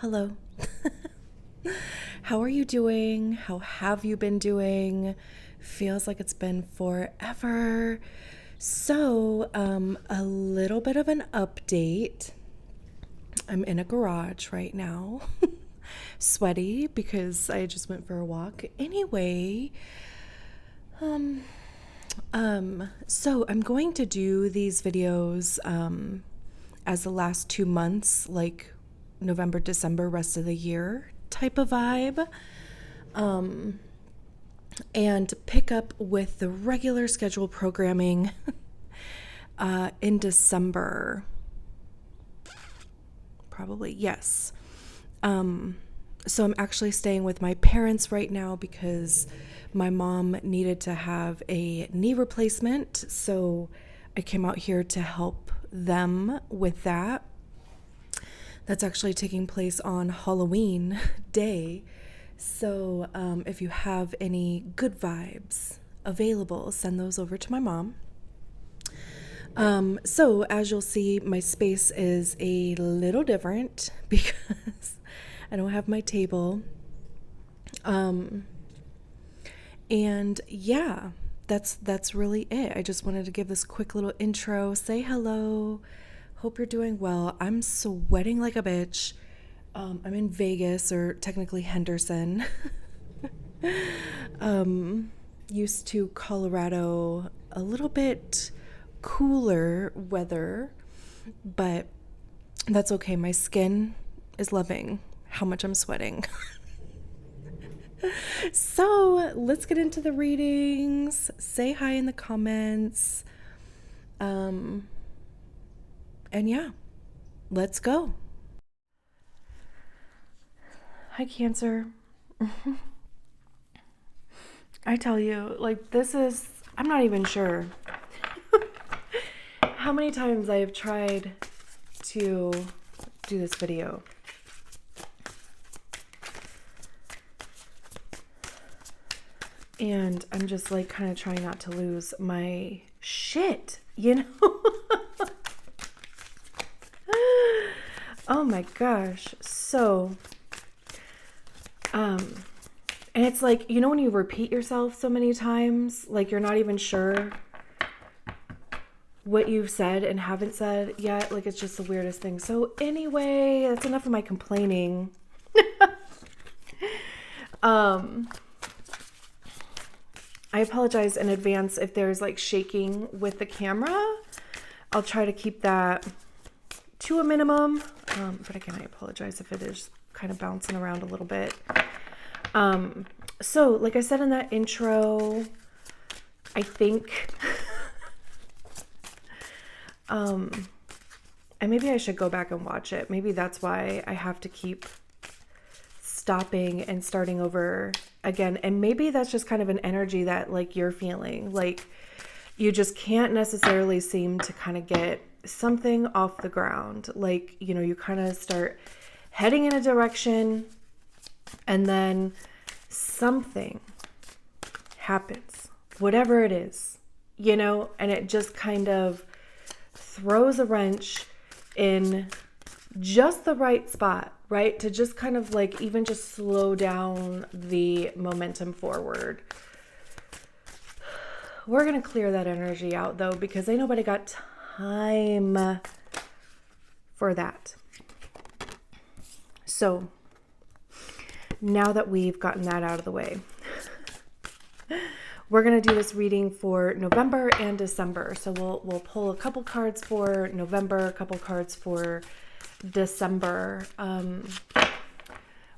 Hello. How are you doing? How have you been doing? Feels like it's been forever. So, a little bit of an update. I'm in a garage right now, sweaty because I just went for a walk. Anyway, um, so I'm going to do these videos as the last 2 months, like November, December, rest of the year type of vibe. And pick up with the regular schedule programming in December. Probably, yes. So I'm actually staying with my parents right now because my mom needed to have a knee replacement. So I came out here to help them with that. That's actually taking place on Halloween day. So if you have any good vibes available, send those over to my mom. So as you'll see, my space is a little different because I don't have my table. And yeah, that's really it. I just wanted to give this quick little intro, say hello. Hope you're doing well. I'm sweating like a bitch. I'm in Vegas, or technically Henderson. Used to Colorado, a little bit cooler weather, but that's okay. My skin is loving how much I'm sweating. So let's get into the readings. Say hi in the comments. And yeah, let's go. Hi, Cancer. I tell you, like, I'm not even sure how many times I have tried to do this video. And I'm just like kind of trying not to lose my shit, you know? Oh my gosh. So, and it's like, you know, when you repeat yourself so many times, like you're not even sure what you've said and haven't said yet. Like, it's just the weirdest thing. So anyway, that's enough of my complaining. I apologize in advance if there's like shaking with the camera. I'll try to keep that to a minimum. But again, I apologize if it is kind of bouncing around a little bit. So like I said in that intro, I think, and maybe I should go back and watch it. Maybe that's why I have to keep stopping and starting over again. And maybe that's just kind of an energy that like you're feeling, like you just can't necessarily seem to kind of get something off the ground. Like, you know, you kind of start heading in a direction and then something happens, whatever it is, you know, and it just kind of throws a wrench in just the right spot, right? To just kind of like even just slow down the momentum forward. We're going to clear that energy out though, because ain't nobody got time for that. So now that we've gotten that out of the way, we're going to do this reading for November and December. So we'll pull a couple cards for November, a couple cards for December.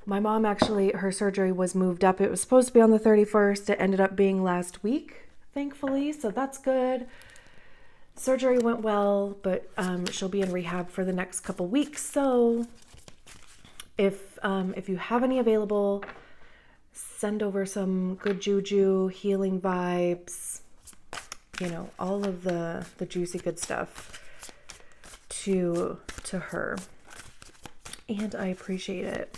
My mom actually, her surgery was moved up. It was supposed to be on the 31st. It ended up being last week, thankfully. So that's good. Surgery went well, but she'll be in rehab for the next couple weeks. So if you have any available, send over some good juju, healing vibes, you know, all of the juicy good stuff to her. And I appreciate it.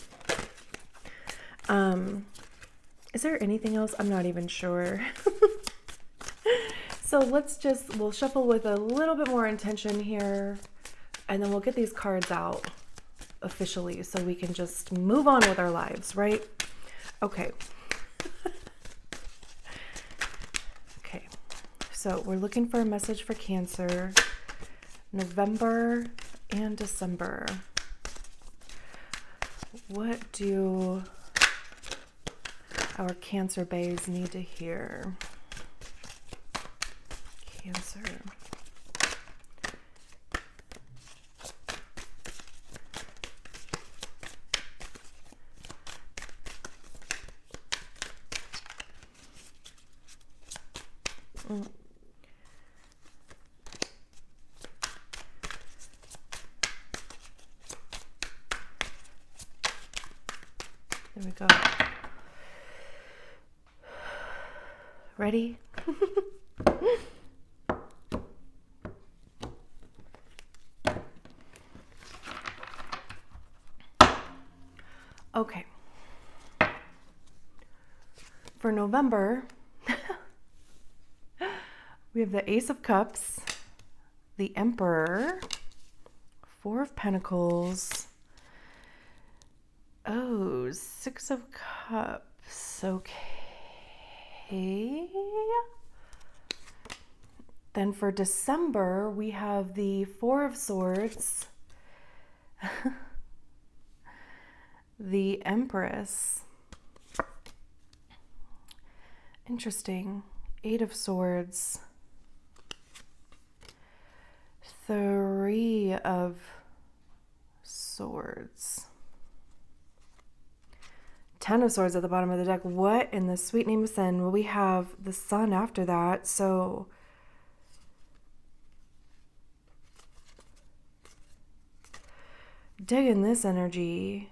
Is there anything else? I'm not even sure. So we'll shuffle with a little bit more intention here, and then we'll get these cards out officially so we can just move on with our lives, right? Okay. Okay. So we're looking for a message for Cancer, November and December. What do our Cancer bays need to hear? Cancer. There we go. Ready? Okay. For November, we have the Ace of Cups, the Emperor, Four of Pentacles. Oh, Six of Cups. Okay. Then for December, we have the Four of Swords, the Empress. Interesting. Eight of Swords, Three of Swords, Ten of Swords at the bottom of the deck. What in the sweet name of sin? Well, we have the Sun after that, so digging this energy.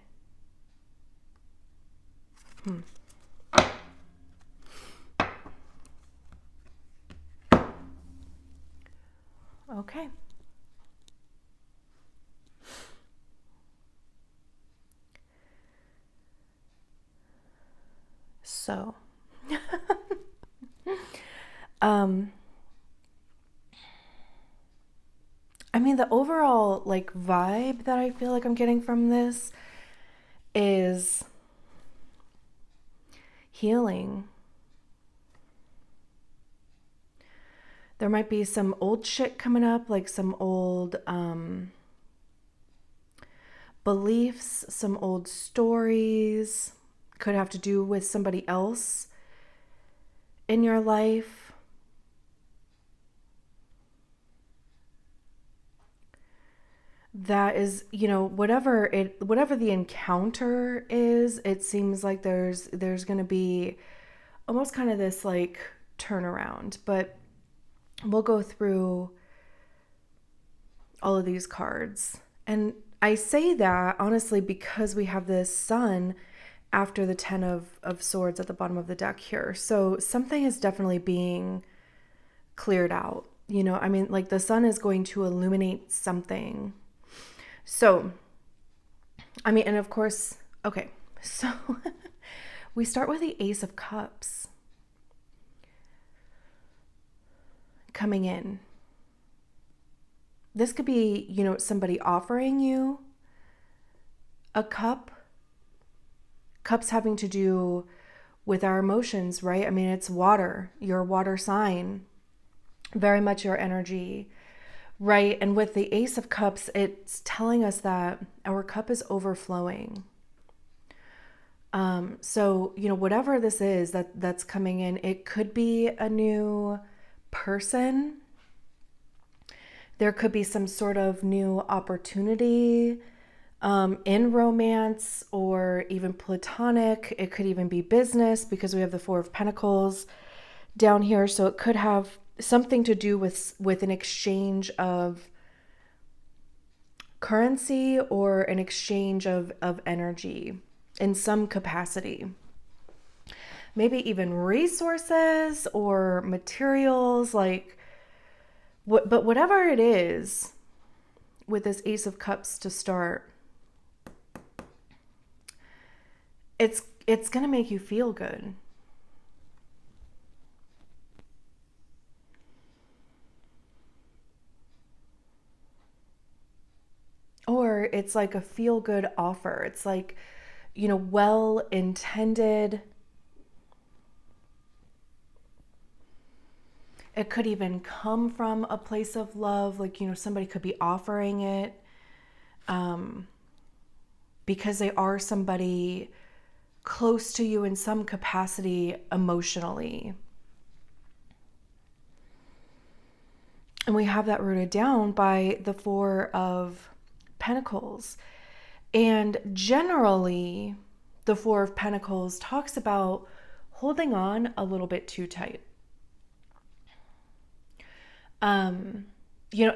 Okay. So, I mean, the overall like vibe that I feel like I'm getting from this is healing. There might be some old shit coming up, like some old beliefs, some old stories. Could have to do with somebody else in your life. That is, you know, whatever the encounter is, it seems like there's going to be almost kind of this like turnaround, but we'll go through all of these cards. And I say that honestly because we have this Sun after the Ten of Swords at the bottom of the deck here. So something is definitely being cleared out. You know, I mean, like the Sun is going to illuminate something. So, I mean, and of course, okay, so we start with the Ace of Cups coming in. This could be, you know, somebody offering you a cup. Cups having to do with our emotions, right? I mean, it's water, your water sign, very much your energy, right? And with the Ace of Cups, it's telling us that our cup is overflowing. So, you know, whatever this is that's coming in, it could be a new person. There could be some sort of new opportunity in romance or even platonic. It could even be business because we have the Four of Pentacles down here. So it could have something to do with an exchange of currency or an exchange of energy in some capacity. Maybe even resources or materials, like but whatever it is with this Ace of Cups to start, it's going to make you feel good. Or or it's like a feel-good offer. It's like, well-intended. It could even come from a place of love, like, somebody could be offering it because they are somebody close to you in some capacity emotionally. And we have that rooted down by the Four of Pentacles. And generally, the Four of Pentacles talks about holding on a little bit too tight.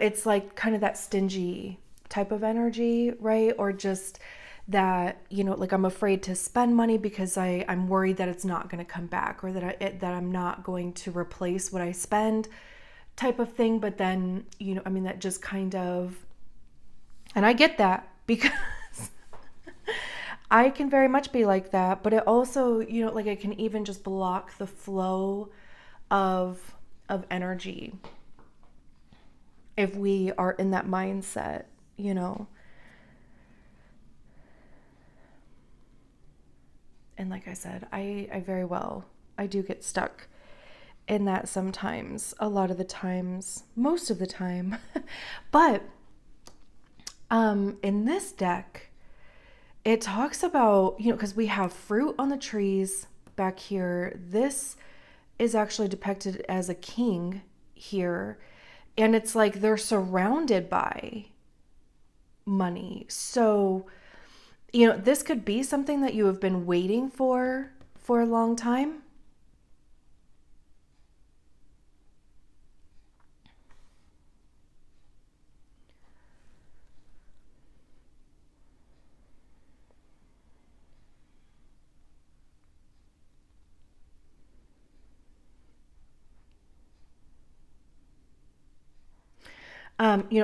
It's like kind of that stingy type of energy, right? Or just that, like I'm afraid to spend money because I'm worried that it's not going to come back, or that I'm not going to replace what I spend, type of thing. But then, that just kind of, and I get that because I can very much be like that, but it also, like it can even just block the flow of energy if we are in that mindset, And like I said, I do get stuck in that sometimes, a lot of the times, most of the time. But in this deck, it talks about, because we have fruit on the trees back here. This is actually depicted as a king here. And it's like they're surrounded by money. So, this could be something that you have been waiting for a long time.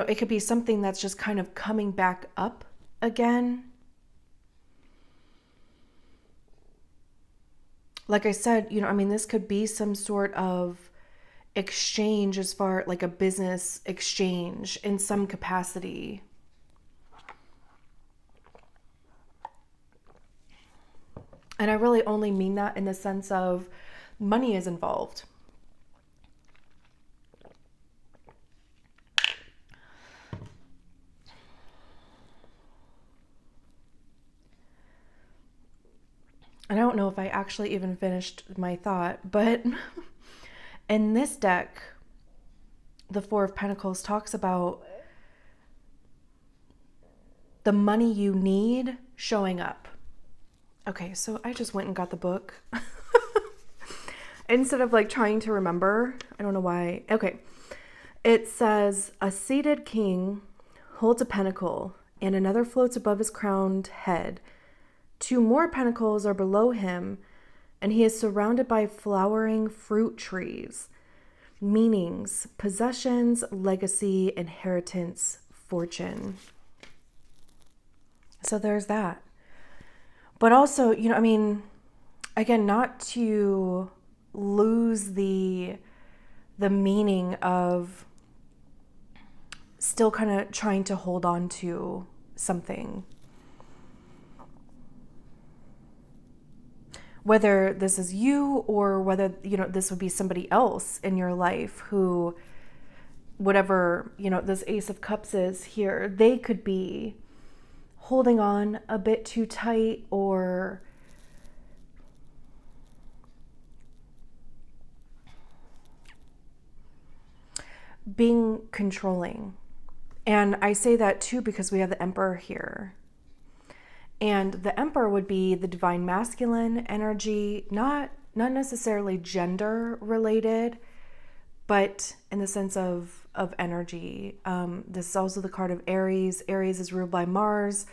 It could be something that's just kind of coming back up again. Like I said, this could be some sort of exchange, as far like a business exchange in some capacity. And I really only mean that in the sense of money is involved. And I don't know if I actually even finished my thought, but in this deck, the Four of Pentacles talks about the money you need showing up. Okay, so I just went and got the book. Instead of like trying to remember, I don't know why. Okay, it says, a seated king holds a pentacle and another floats above his crowned head. 2 more pentacles are below him, and he is surrounded by flowering fruit trees. Meanings: possessions, legacy, inheritance, fortune. So there's that. But also, again, not to lose the meaning of still kind of trying to hold on to something. Whether this is you or whether, this would be somebody else in your life who, whatever, this Ace of Cups is here, they could be holding on a bit too tight or being controlling. And I say that too because we have the Emperor here. And the Emperor would be the divine masculine energy, not necessarily gender related, but in the sense of energy. This is also the card of Aries. Aries is ruled by Mars.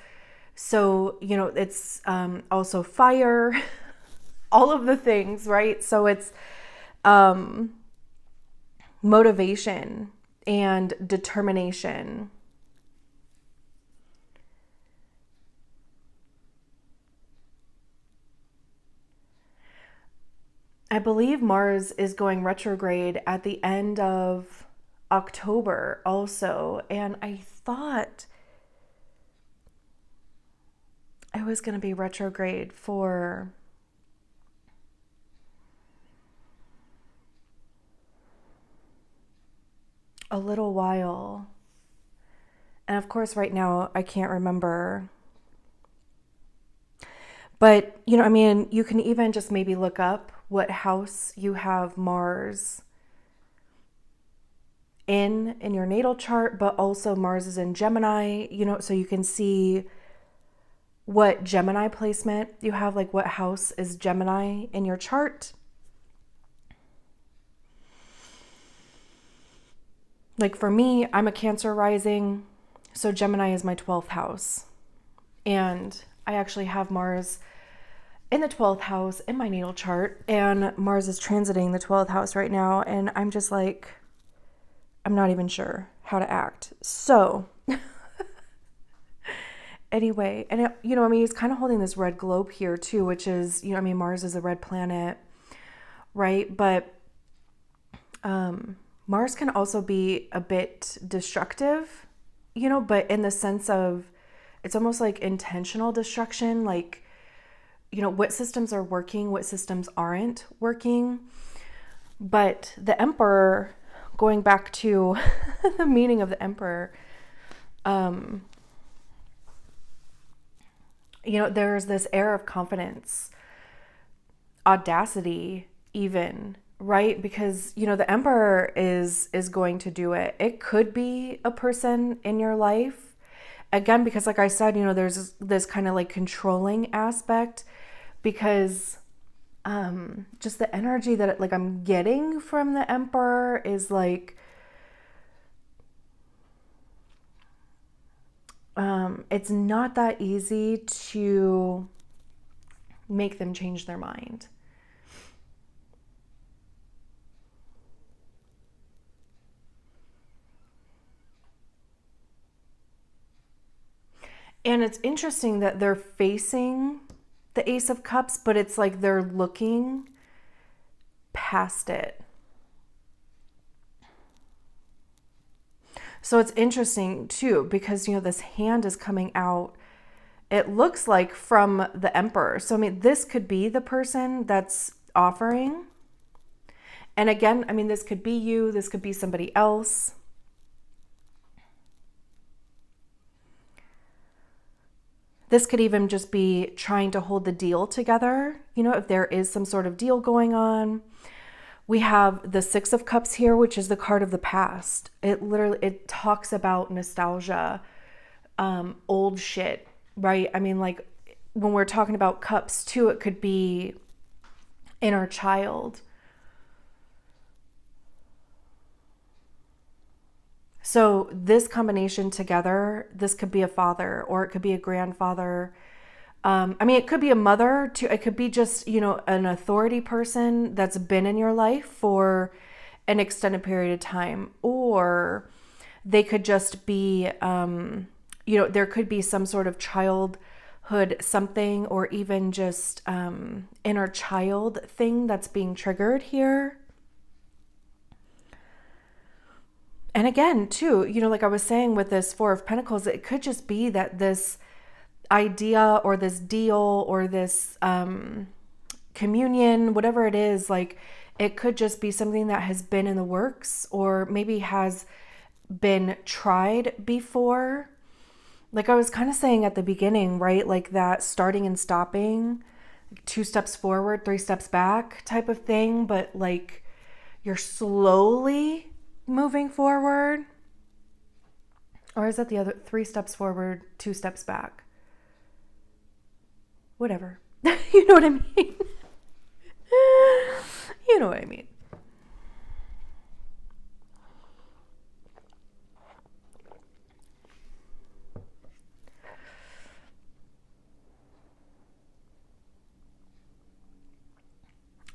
So, it's also fire, all of the things, right? So it's motivation and determination. I believe Mars is going retrograde at the end of October also. And I thought is going to be retrograde for a little while. And of course, right now, I can't remember. But, I mean, you can even just maybe look up what house you have Mars in your natal chart, but also Mars is in Gemini, so you can see what Gemini placement you have, like what house is Gemini in your chart. Like for me, I'm a Cancer rising, so Gemini is my 12th house. And I actually have Mars in the 12th house in my natal chart, and Mars is transiting the 12th house right now, and I'm just like, I'm not even sure how to act. So anyway, and he's kind of holding this red globe here too, which is, Mars is a red planet, right? But Mars can also be a bit destructive, but in the sense of it's almost like intentional destruction, like, what systems are working, what systems aren't working. But the Emperor, going back to the meaning of the Emperor, there's this air of confidence, audacity even, right? Because, the Emperor is going to do it. It could be a person in your life. Again, because like I said, there's this kind of like controlling aspect, because just the energy that like I'm getting from the Emperor is like, it's not that easy to make them change their mind. And it's interesting that they're facing the Ace of Cups, but it's like they're looking past it. So it's interesting too, because, this hand is coming out, it looks like from the Emperor. So, this could be the person that's offering. And again, this could be you, this could be somebody else. This could even just be trying to hold the deal together, if there is some sort of deal going on. We have the Six of Cups here, which is the card of the past. It talks about nostalgia, old shit, right? Like when we're talking about cups too, it could be inner child. So this combination together, this could be a father, or it could be a grandfather. It could be a mother too. It could be just, an authority person that's been in your life for an extended period of time. Or they could just be, there could be some sort of childhood something, or even just inner child thing that's being triggered here. And again, too, like I was saying with this Four of Pentacles, it could just be that this idea or this deal or this communion, whatever it is, like it could just be something that has been in the works, or maybe has been tried before. Like I was kind of saying at the beginning, right? Like that starting and stopping, 2 steps forward, 3 steps back type of thing, but like you're slowly moving forward. Or is that the other 3 steps forward, 2 steps back? Whatever. You know what I mean? You know what I mean.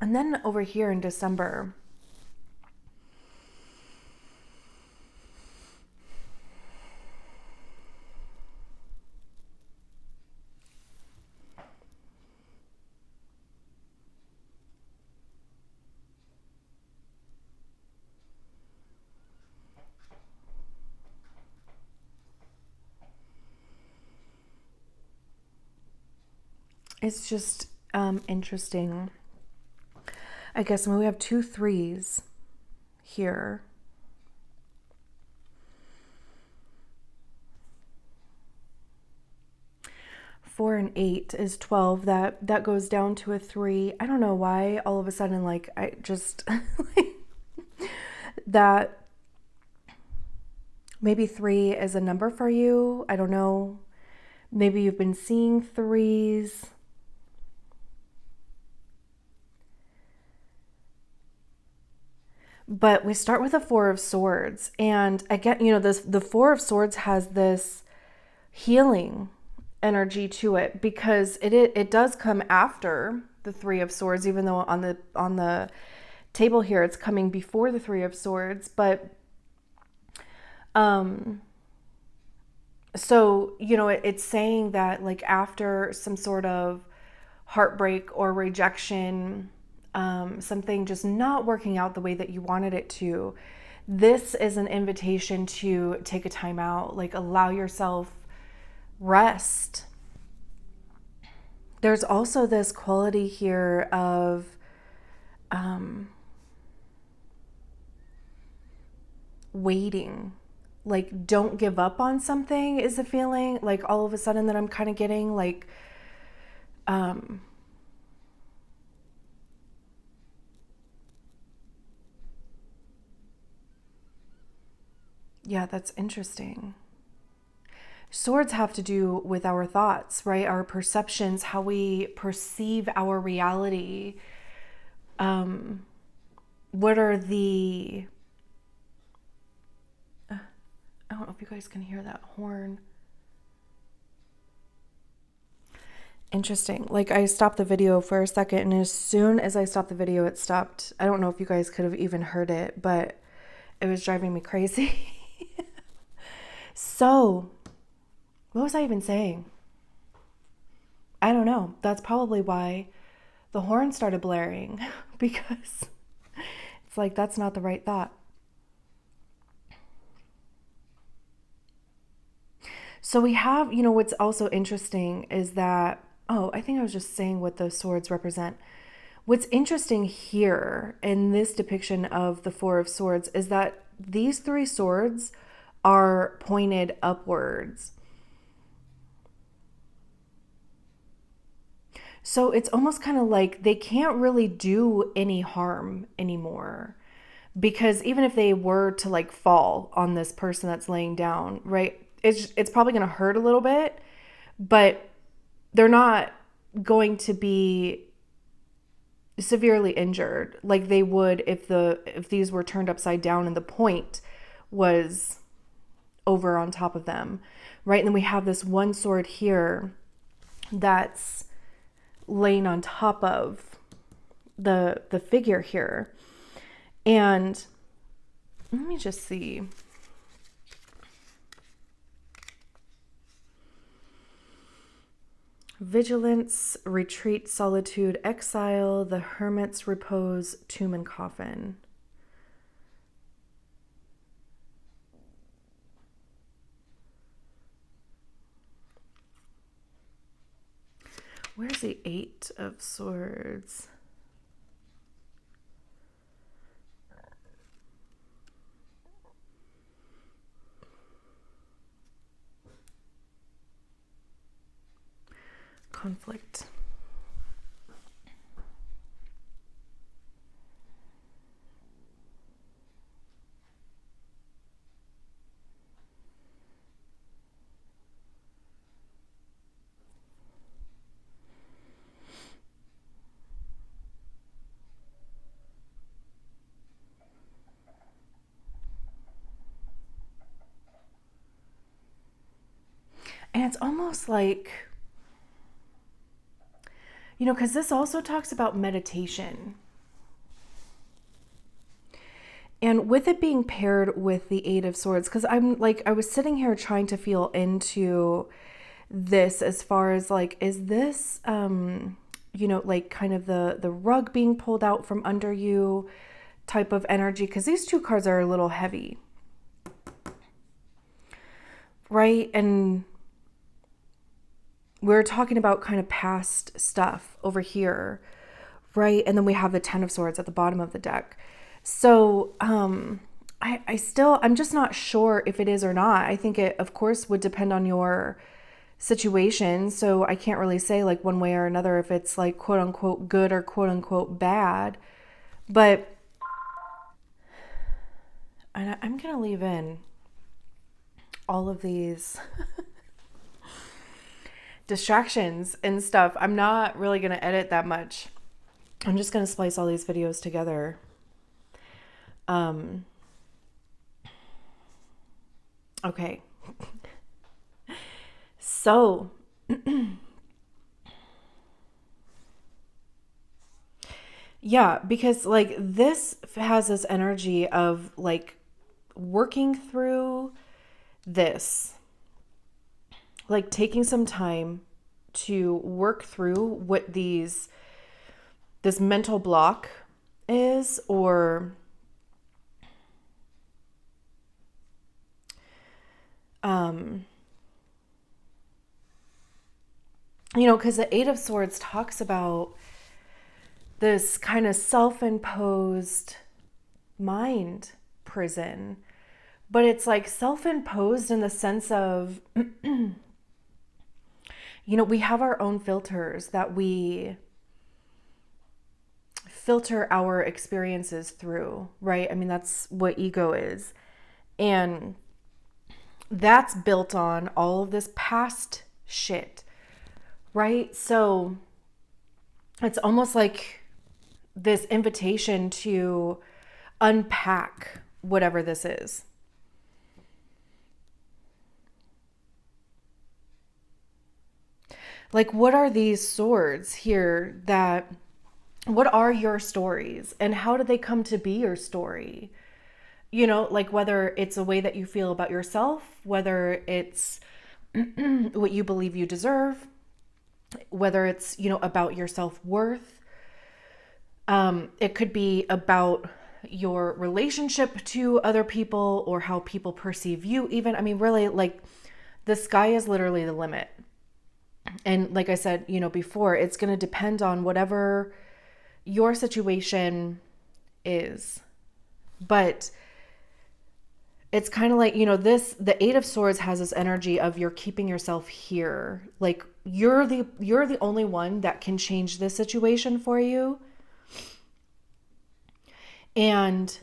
And then over here in December, it's just interesting. I guess when we have 2 3s here. Four and 8 is 12. That goes down to a 3. I don't know why all of a sudden, like, I just that maybe 3 is a number for you. I don't know. Maybe you've been seeing 3s. But we start with a 4 of Swords. And again, the 4 of Swords has this healing energy to it, because it does come after the 3 of Swords, even though on the table here it's coming before the 3 of Swords. But so it's saying that, like, after some sort of heartbreak or rejection, something just not working out the way that you wanted it to, this is an invitation to take a time out, like allow yourself rest. There's also this quality here of waiting. Like, don't give up on something is a feeling, like, all of a sudden that I'm kind of getting, like, yeah, that's interesting. Swords have to do with our thoughts, right? Our perceptions, how we perceive our reality. What are the... I don't know if you guys can hear that horn. Interesting. Like, I stopped the video for a second, and as soon as I stopped the video, it stopped. I don't know if you guys could have even heard it, but it was driving me crazy. So, what was I even saying? I don't know. That's probably why the horn started blaring, because it's like, that's not the right thought. So we have, what's also interesting is that, I think I was just saying what the swords represent. What's interesting here in this depiction of the 4 of Swords is that these 3 swords are pointed upwards. So it's almost kind of like they can't really do any harm anymore, because even if they were to, like, fall on this person that's laying down, right, it's probably going to hurt a little bit, but they're not going to be severely injured like they would if these were turned upside down and the point was over on top of them, right? And then we have this one sword here that's laying on top of the figure here. And let me just see. Vigilance, retreat, solitude, exile, the hermit's repose, tomb and coffin. Where's the 8 of Swords? Conflict. And it's almost like, because this also talks about meditation. And with it being paired with the 8 of Swords, because I was sitting here trying to feel into this as far as, like, is this, like, kind of the rug being pulled out from under you type of energy? Because these 2 cards are a little heavy, right? And we're talking about kind of past stuff over here, right? And then we have the Ten of Swords at the bottom of the deck. So I'm just not sure if it is or not. I think it, of course, would depend on your situation. So I can't really say like one way or another if it's like quote unquote good or quote unquote bad. But I'm going to leave in all of these distractions and stuff. I'm not really going to edit that much. I'm just going to splice all these videos together. Okay. So, yeah, because like this has this energy of like working through this, like taking some time to work through what this mental block is, or because the Eight of Swords talks about this kind of self-imposed mind prison, but it's like self-imposed in the sense of, we have our own filters that we filter our experiences through, right? I mean, that's what ego is. And that's built on all of this past shit, right? So it's almost like this invitation to unpack whatever this is. Like, what are these swords here what are your stories and how did they come to be your story? Like whether it's a way that you feel about yourself, whether it's what you believe you deserve, whether it's, about your self-worth. It could be about your relationship to other people or how people perceive you even. I mean, really, like the sky is literally the limit. And like I said, before, it's going to depend on whatever your situation is. But it's kind of like, the Eight of Swords has this energy of you're keeping yourself here. Like you're the only one that can change this situation for you. And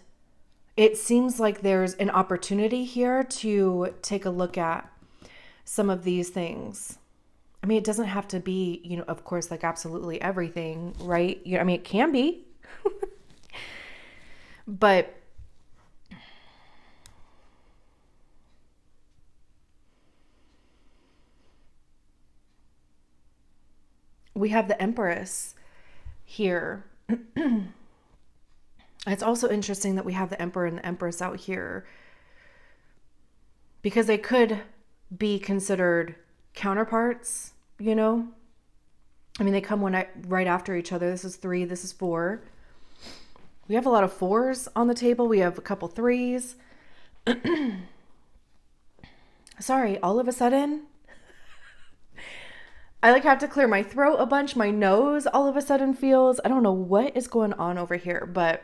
it seems like there's an opportunity here to take a look at some of these things. I mean, it doesn't have to be, of course, like absolutely everything, right? I mean, it can be. But we have the Empress here. It's also interesting that we have the Emperor and the Empress out here because they could be considered counterparts, I mean, they come right after each other. This is 3, this is 4. We have a lot of 4s on the table. We have a couple 3s. Sorry, all of a sudden, I like have to clear my throat a bunch. My nose all of a sudden feels, I don't know what is going on over here, but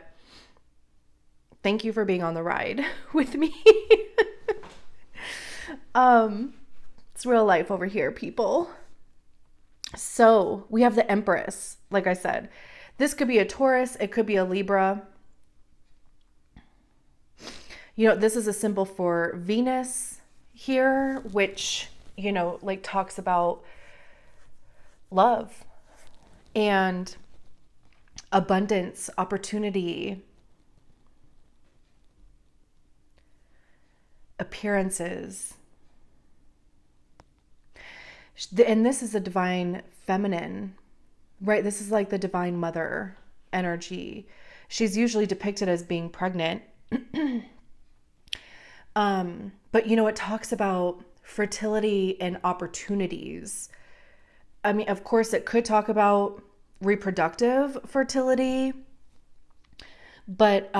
thank you for being on the ride with me. It's real life over here, people. So we have the Empress, like I said. This could be a Taurus. It could be a Libra. This is a symbol for Venus here, which, like talks about love and abundance, opportunity, appearances. And this is a divine feminine, right? This is like the divine mother energy. She's usually depicted as being pregnant. But it talks about fertility and opportunities. I mean, of course, it could talk about reproductive fertility. But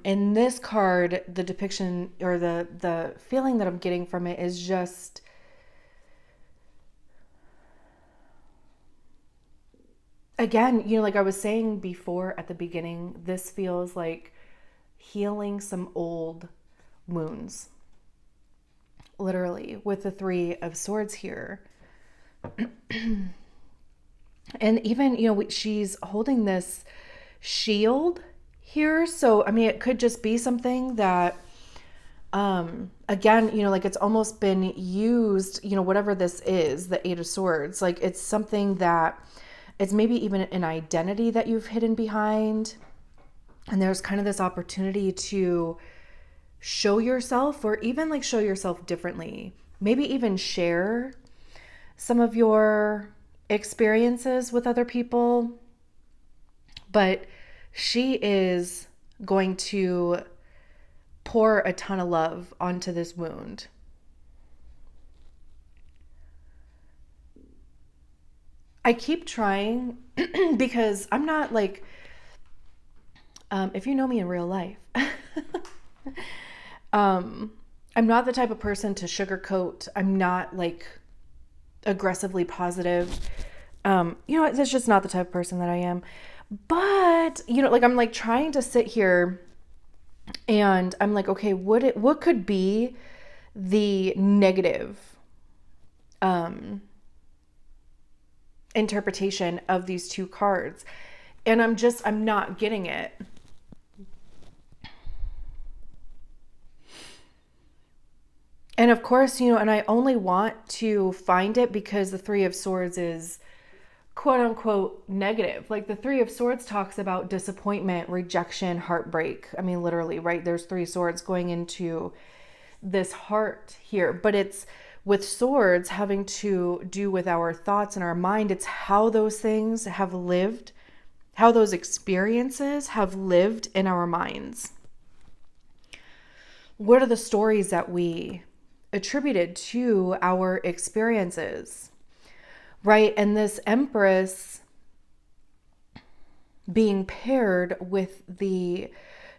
in this card, the depiction or the feeling that I'm getting from it is just again, like I was saying before at the beginning, this feels like healing some old wounds, literally, with the Three of Swords here. And even, she's holding this shield here. So, I mean, it could just be something that, again, like it's almost been used, whatever this is, the Eight of Swords, like it's something that it's maybe even an identity that you've hidden behind. And there's kind of this opportunity to show yourself, or even like show yourself differently. Maybe even share some of your experiences with other people. But she is going to pour a ton of love onto this wound. I keep trying because I'm not like, if you know me in real life, I'm not the type of person to sugarcoat. I'm not like aggressively positive. That's just not the type of person that I am. But, like I'm like trying to sit here and I'm like, okay, what could be the negative interpretation of these two cards? And I'm not getting it. And of course, and I only want to find it because the Three of Swords is quote unquote negative. Like the Three of Swords talks about disappointment, rejection, heartbreak. I mean, literally, right? There's three swords going into this heart here, but it's with swords having to do with our thoughts and our mind. It's how those things have lived, how those experiences have lived in our minds. What are the stories that we attributed to our experiences, right? And this Empress being paired with the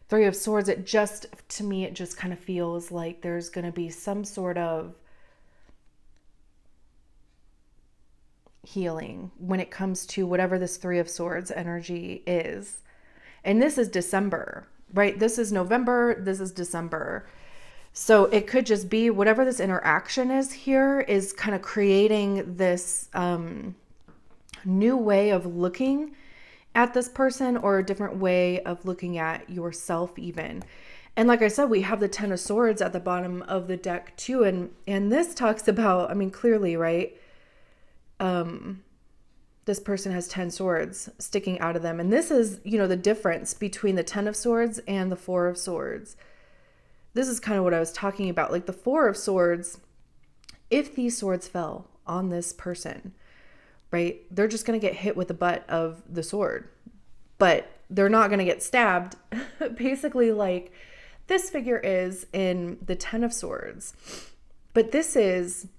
Three of Swords, to me, it just kind of feels like there's going to be some sort of healing when it comes to whatever this Three of Swords energy is. And this is December, right? This is November, this is December. So it could just be whatever this interaction is here is kind of creating this new way of looking at this person, or a different way of looking at yourself even. And like I said, we have the Ten of Swords at the bottom of the deck too. And this talks about, I mean, clearly, right? This person has 10 swords sticking out of them. And this is, the difference between the Ten of Swords and the Four of Swords. This is kind of what I was talking about. Like the Four of Swords, if these swords fell on this person, right, they're just going to get hit with the butt of the sword, but they're not going to get stabbed. Basically, like this figure is in the Ten of Swords. But this is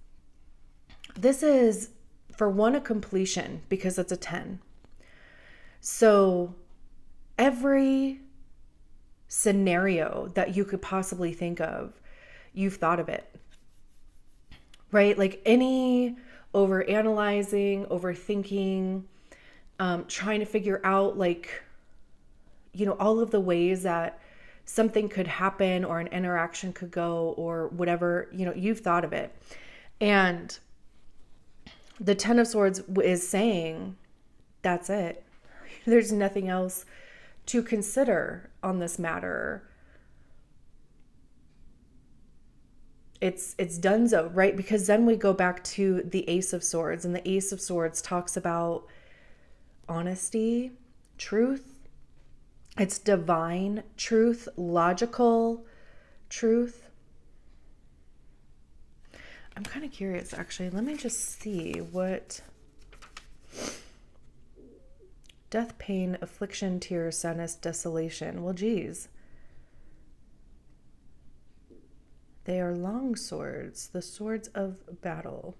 for one, a completion, because it's a 10. So every scenario that you could possibly think of, you've thought of it, right? Like any over analyzing, overthinking, trying to figure out like, all of the ways that something could happen or an interaction could go or whatever, you've thought of it. And the Ten of Swords is saying, that's it. There's nothing else to consider on this matter. It's donezo, right? Because then we go back to the Ace of Swords, and the Ace of Swords talks about honesty, truth. It's divine truth, logical truth. I'm kind of curious, actually. Let me just see what death, pain, affliction, tears, sadness, desolation. Well, geez. They are long swords, the swords of battle.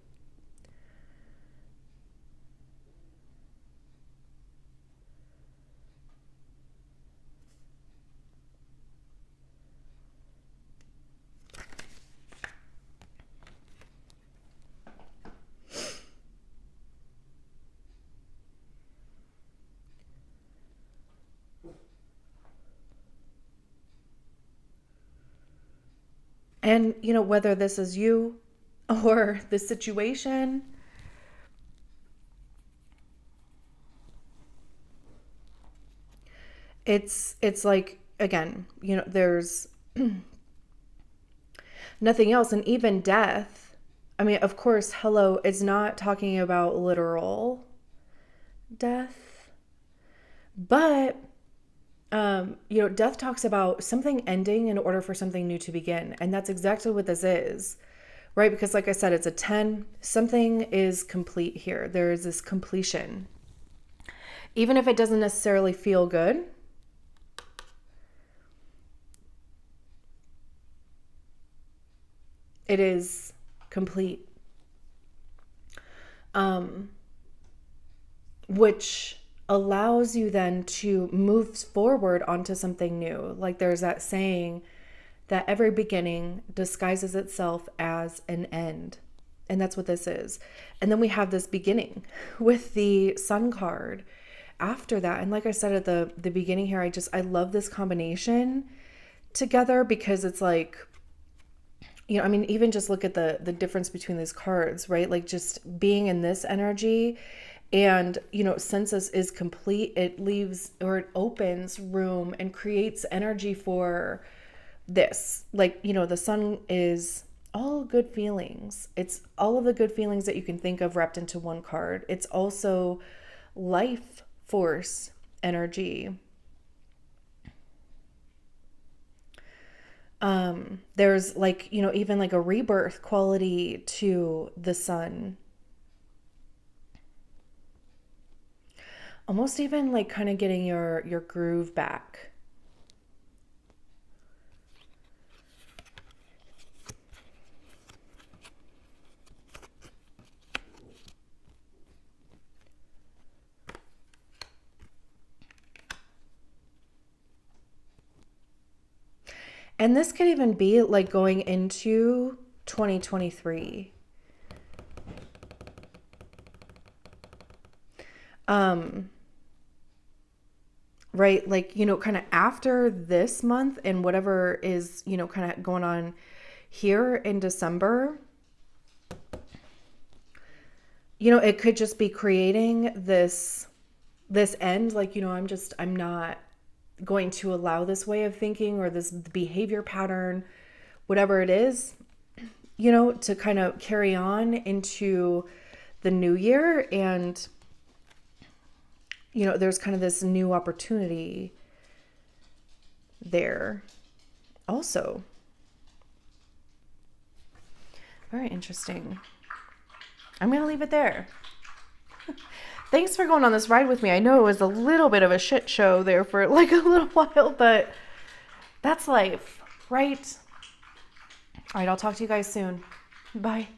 And, whether this is you or the situation, it's like, again, there's nothing else. And even death, I mean, of course, hello, it's not talking about literal death, but death talks about something ending in order for something new to begin. And that's exactly what this is, right? Because like I said, it's a 10. Something is complete here. There is this completion. Even if it doesn't necessarily feel good, it is complete. Which allows you then to move forward onto something new. Like there's that saying that every beginning disguises itself as an end. And that's what this is. And then we have this beginning with the Sun card after that. And like I said at the beginning here, I love this combination together because it's like, I mean, even just look at the difference between these cards, right? Like just being in this energy and, since this is complete, it leaves or it opens room and creates energy for this. Like, the Sun is all good feelings. It's all of the good feelings that you can think of wrapped into one card. It's also life force energy. There's like, even like a rebirth quality to the Sun. Almost even like kind of getting your groove back. And this could even be like going into 2023. Right? Like, kind of after this month and whatever is, kind of going on here in December, it could just be creating this end. Like, I'm not going to allow this way of thinking or this behavior pattern, whatever it is, to kind of carry on into the new year. And, there's kind of this new opportunity there also. Very interesting. I'm going to leave it there. Thanks for going on this ride with me. I know it was a little bit of a shit show there for like a little while, but that's life, right? All right, I'll talk to you guys soon. Bye.